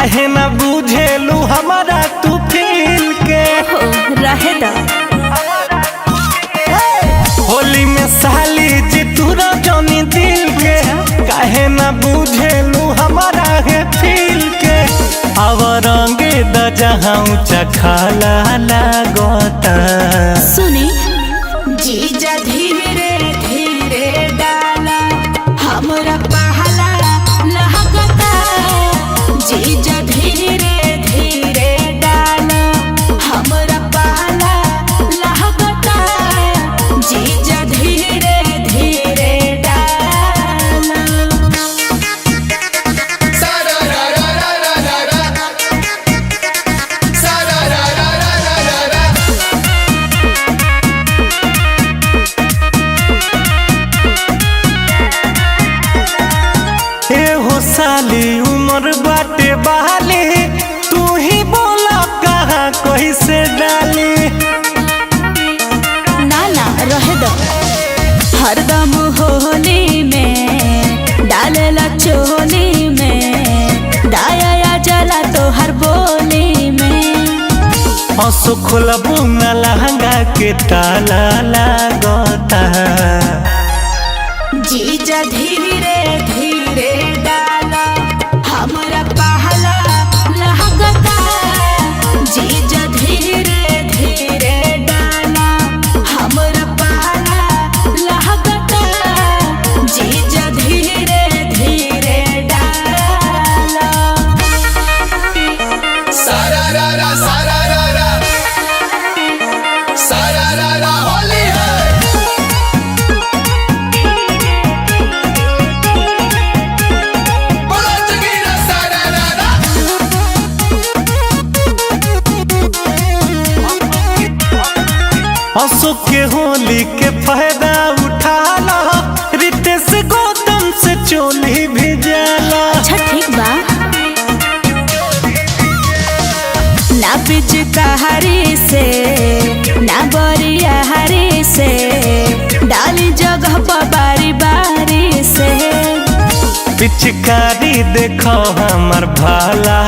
काहे ना बुझेलू हमारा तू फील के रहे दा होली में साली जी तू रजनी दिल के काहे ना बुझेलू हमारा है फील के अब रंगे द जहाँ ऊंचा खाला लागता सुनी जीजा धीरे धीरे डाला हमरा पहला लहकता जीजा धीरे धीरे डाला हमरा पहला लहकता जीजा धीरे धीरे डाला साली उम्र बाटे बहाली तू ही बोला कहाँ कैसे डाली ना ना रहे दो हरदम होली में डालेला चोली में दाया जला तो हर बोली में हंसो खोलबू न लहंगा के ताला लागता जीजा धीरे धीरे डाला हमरा पहला लहकता जीजा धीरे धीरे डाला हमरा पहला लहकता जीजा धीरे धीरे डाला सारा रा होली है बोलो जगीरा सारा रा हंसो के होली के फायदा उठा लो रितेश गौतम से चोली भेजाला अच्छा ठीक बा ना पिचकारी से ना बरियारी से डाली जगह पर बारी बारी से पिचकारी देखो हमार भाला